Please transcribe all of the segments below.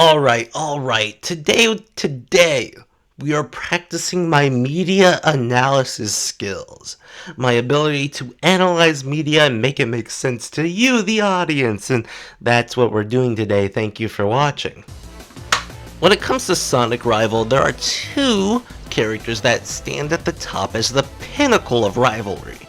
Alright. Today, we are practicing my media analysis skills. My ability to analyze media and make it make sense to you, the audience. And that's what we're doing today. Thank you for watching. When it comes to Sonic Rival, there are two characters that stand at the top as the pinnacle of rivalry.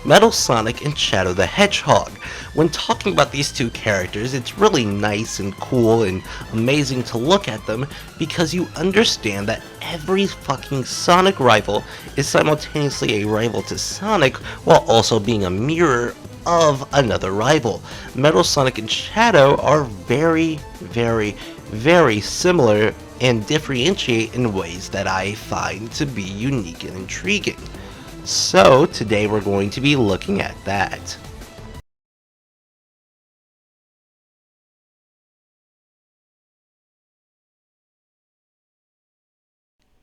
Metal Sonic and Shadow the Hedgehog. When talking about these two characters, it's really nice and cool and amazing to look at them because you understand that every fucking Sonic rival is simultaneously a rival to Sonic while also being a mirror of another rival. Metal Sonic and Shadow are very similar and differentiate in ways that I find to be unique and intriguing. So today we're going to be looking at that.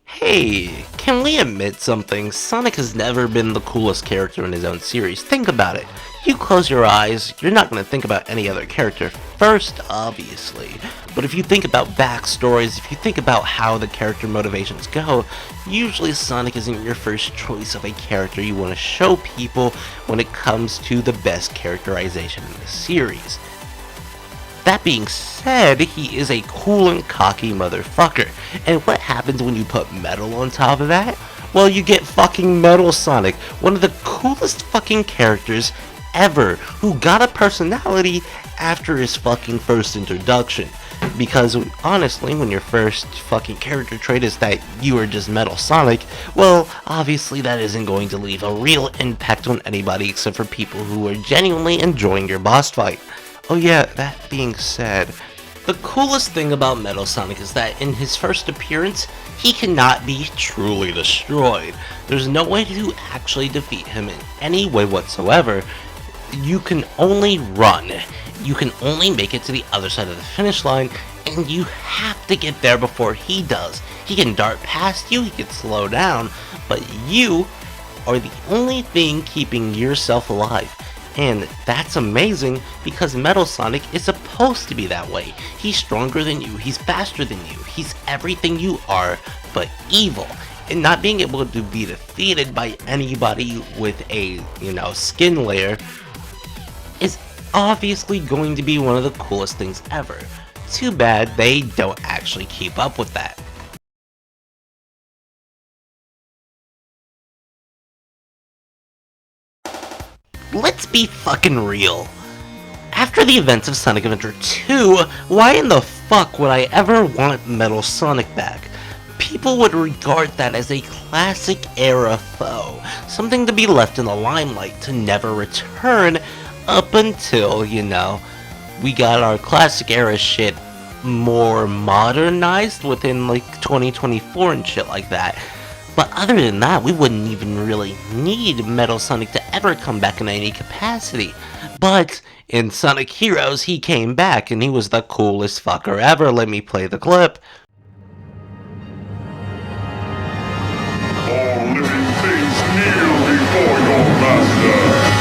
Hey, can we admit something? Sonic has never been the coolest character in his own series. Think about it. You close your eyes, you're not going to think about any other character first, obviously. But if you think about backstories, if you think about how the character motivations go, usually Sonic isn't your first choice of a character you want to show people when it comes to the best characterization in the series. That being said, he is a cool and cocky motherfucker. And what happens when you put metal on top of that? Well, you get fucking Metal Sonic, one of the coolest fucking characters ever, who got a personality after his fucking first introduction. Because honestly, when your first fucking character trait is that you are just Metal Sonic, well, obviously that isn't going to leave a real impact on anybody except for people who are genuinely enjoying your boss fight. Oh yeah, that being said, the coolest thing about Metal Sonic is that in his first appearance, he cannot be truly destroyed. There's no way to actually defeat him in any way whatsoever. You can only run. You can only make it to the other side of the finish line, and you have to get there before he does. He can dart past you, he can slow down, but you are the only thing keeping yourself alive. And that's amazing because Metal Sonic is supposed to be that way. He's stronger than you, he's faster than you, he's everything you are but evil. And not being able to be defeated by anybody with a, skin layer is obviously going to be one of the coolest things ever. Too bad they don't actually keep up with that. Let's be fucking real. After the events of Sonic Adventure 2, why in the fuck would I ever want Metal Sonic back? People would regard that as a classic era foe, something to be left in the limelight to never return up until, we got our classic era shit more modernized within like 2024 and shit like that. But other than that, we wouldn't even really need Metal Sonic to ever come back in any capacity. But in Sonic Heroes, he came back and he was the coolest fucker ever. Let me play the clip. All living things kneel before your master.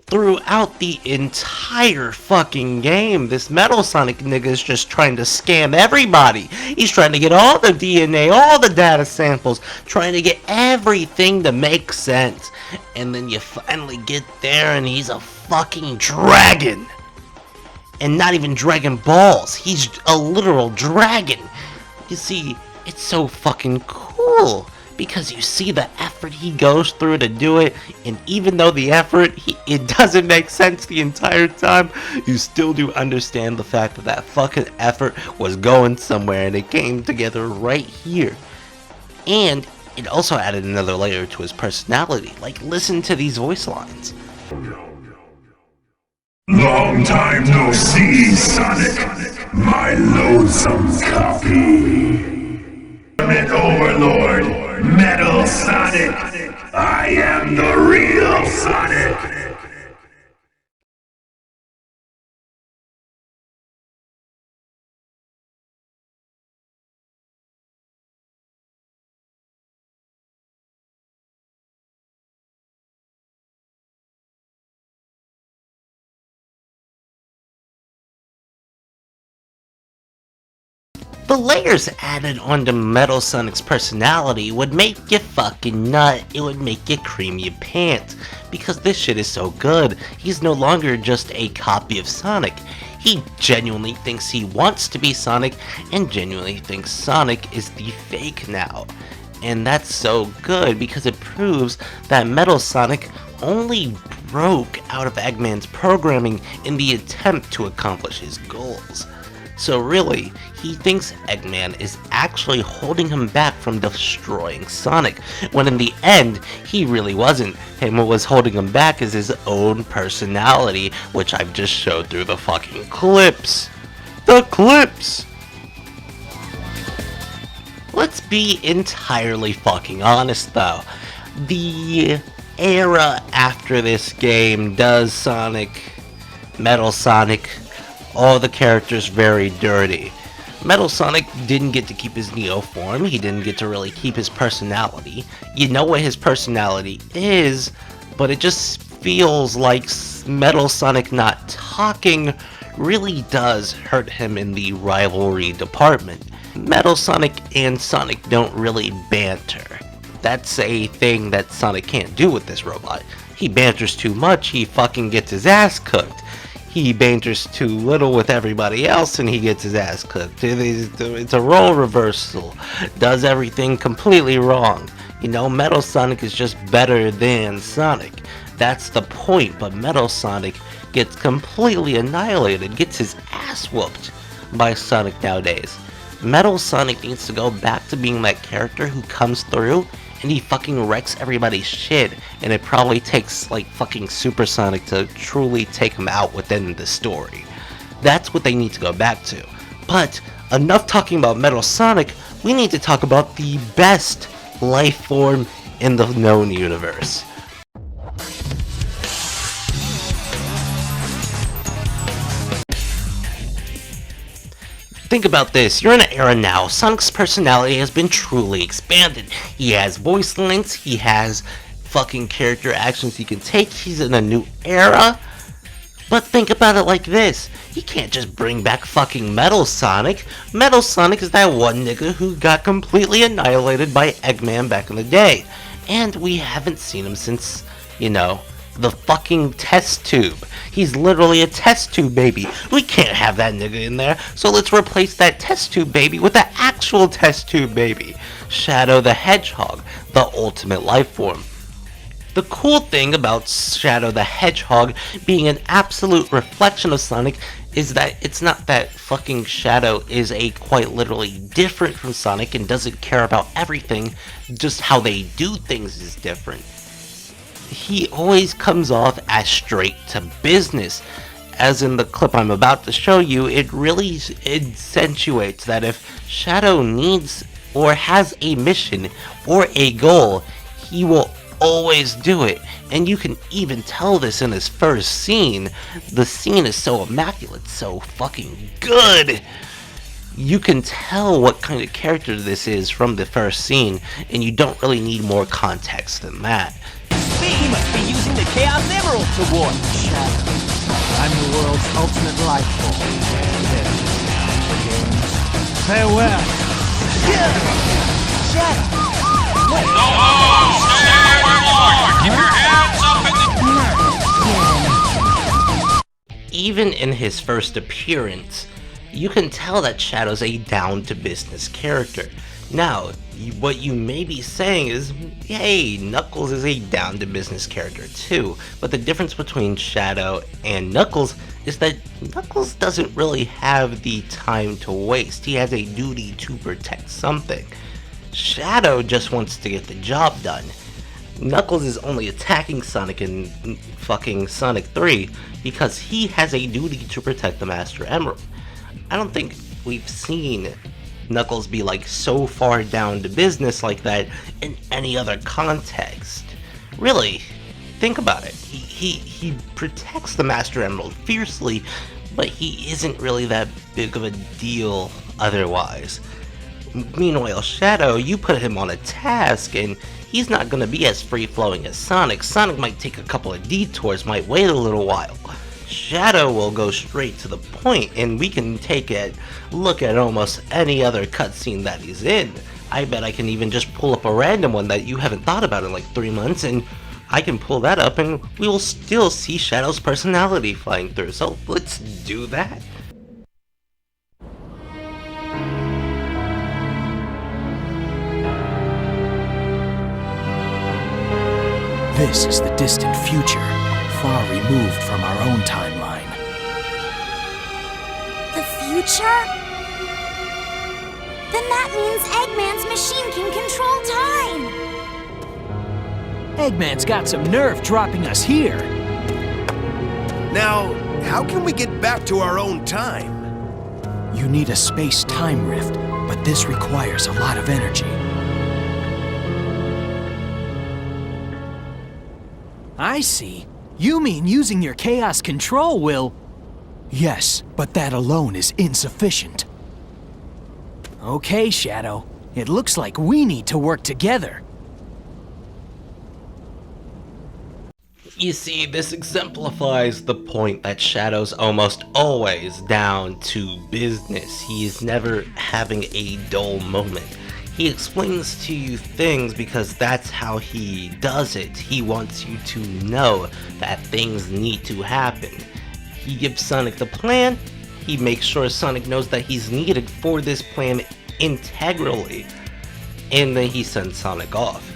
Throughout the entire fucking game, this Metal Sonic nigga is just trying to scam everybody. He's trying to get all the DNA, all the data samples, trying to get everything to make sense. And then you finally get there and he's a fucking dragon. And not even Dragon Balls, he's a literal dragon. You see, it's so fucking cool. Because you see the effort he goes through to do it, and even though the effort, it doesn't make sense the entire time, you still do understand the fact that that fucking effort was going somewhere and it came together right here. And it also added another layer to his personality, like listen to these voice lines. Long time no see, Sonic, my loathsome copy. Overlord, Metal Sonic, I am the real Sonic. The layers added onto Metal Sonic's personality would make you fucking nut. It would make you cream your pants. Because this shit is so good, he's no longer just a copy of Sonic. He genuinely thinks he wants to be Sonic, and genuinely thinks Sonic is the fake now. And that's so good because it proves that Metal Sonic only broke out of Eggman's programming in the attempt to accomplish his goals. So really, he thinks Eggman is actually holding him back from destroying Sonic, when in the end, he really wasn't. And what was holding him back is his own personality, which I've just showed through the fucking clips. The clips! Let's be entirely fucking honest though. The era after this game does Sonic, Metal Sonic, all the characters very dirty. Metal Sonic didn't get to keep his Neo form, he didn't get to really keep his personality. You know what his personality is, but it just feels like Metal Sonic not talking really does hurt him in the rivalry department. Metal Sonic and Sonic don't really banter. That's a thing that Sonic can't do with this robot. He banters too much, he fucking gets his ass cooked. He banters too little with everybody else and he gets his ass cooked. It's a role reversal. Does everything completely wrong. You know, Metal Sonic is just better than Sonic. That's the point, but Metal Sonic gets completely annihilated, gets his ass whooped by Sonic nowadays. Metal Sonic needs to go back to being that character who comes through and he fucking wrecks everybody's shit, and it probably takes like fucking Super Sonic to truly take him out within the story. That's what they need to go back to. But enough talking about Metal Sonic, we need to talk about the best life form in the known universe. Think about this, you're in an era now, Sonic's personality has been truly expanded. He has voice lines, he has fucking character actions he can take, he's in a new era. But think about it like this, he can't just bring back fucking Metal Sonic. Metal Sonic is that one nigga who got completely annihilated by Eggman back in the day. And we haven't seen him since, you know, the fucking test tube. He's literally a test tube baby. We can't have that nigga in there, so let's replace that test tube baby with the actual test tube baby. Shadow the Hedgehog, the ultimate life form. The cool thing about Shadow the Hedgehog being an absolute reflection of Sonic is that it's not that fucking Shadow is a quite literally different from Sonic and doesn't care about everything, just how they do things is different. He always comes off as straight to business. As in the clip I'm about to show you, it really accentuates that if Shadow needs or has a mission or a goal, he will always do it. And you can even tell this in his first scene. The scene is so immaculate, so fucking good. You can tell what kind of character this is from the first scene, and you don't really need more context than that. He must be using the Chaos Emerald to warp Shadow. I'm the world's ultimate life form. Farewell. Shadow. Wait. No! Stay where you are! Keep your hands up in the... Even in his first appearance, you can tell that Shadow's a down-to-business character. Now, what you may be saying is, hey, Knuckles is a down-to-business character too, but the difference between Shadow and Knuckles is that Knuckles doesn't really have the time to waste. He has a duty to protect something. Shadow just wants to get the job done. Knuckles is only attacking Sonic in fucking Sonic 3 because he has a duty to protect the Master Emerald. I don't think we've seen Knuckles be like so far down to business like that in any other context. Really, think about it. He protects the Master Emerald fiercely, but he isn't really that big of a deal otherwise. Meanwhile, Shadow, you put him on a task and he's not going to be as free-flowing as Sonic. Sonic might take a couple of detours, might wait a little while. Shadow will go straight to the point, and we can take a look at almost any other cutscene that he's in. I bet I can even just pull up a random one that you haven't thought about in like 3 months, and I can pull that up and we will still see Shadow's personality flying through. So let's do that. This is the distant future, far removed from our own timeline. The future? Then that means Eggman's machine can control time! Eggman's got some nerve dropping us here. Now, how can we get back to our own time? You need a space-time rift, but this requires a lot of energy. I see. You mean using your chaos control will... Yes, but that alone is insufficient. Okay, Shadow. It looks like we need to work together. You see, this exemplifies the point that Shadow's almost always down to business. He is never having a dull moment. He explains to you things because that's how he does it. He wants you to know that things need to happen. He gives Sonic the plan. He makes sure Sonic knows that he's needed for this plan integrally. And then he sends Sonic off.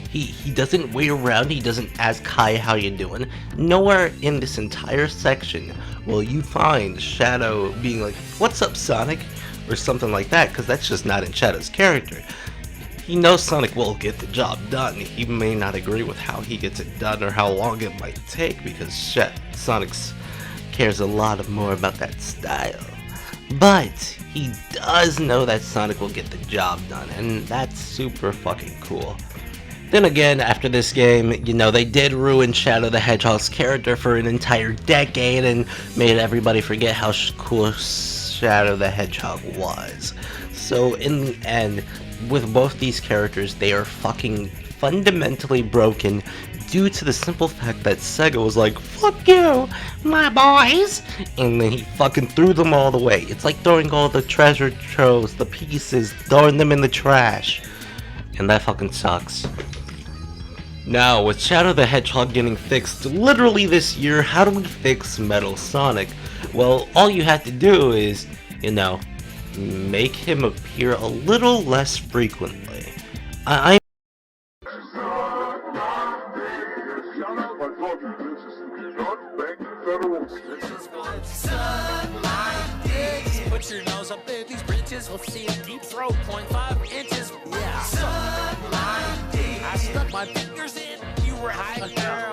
He doesn't wait around. He doesn't ask Kai how you doing. Nowhere in this entire section will you find Shadow being like, "What's up, Sonic?" or something like that, because that's just not in Shadow's character. He knows Sonic will get the job done. He may not agree with how he gets it done or how long it might take, because Sonic cares a lot more about that style. But he does know that Sonic will get the job done, and that's super fucking cool. Then again, after this game, you know, they did ruin Shadow the Hedgehog's character for an entire decade and made everybody forget how cool Shadow the Hedgehog was. So in the end, with both these characters, they are fucking fundamentally broken due to the simple fact that Sega was like, "Fuck you, my boys," and then he fucking threw them all away. It's like throwing all the treasure troves, the pieces, throwing them in the trash. And that fucking sucks. Now, with Shadow the Hedgehog getting fixed literally this year, how do we fix Metal Sonic? Well, all you have to do is, you know, make him appear a little less frequently. I Put your nose up in these bridges. We'll see a deep throat, 0.5 inches. Yeah. I stuck my fingers in. You were hiding, girl.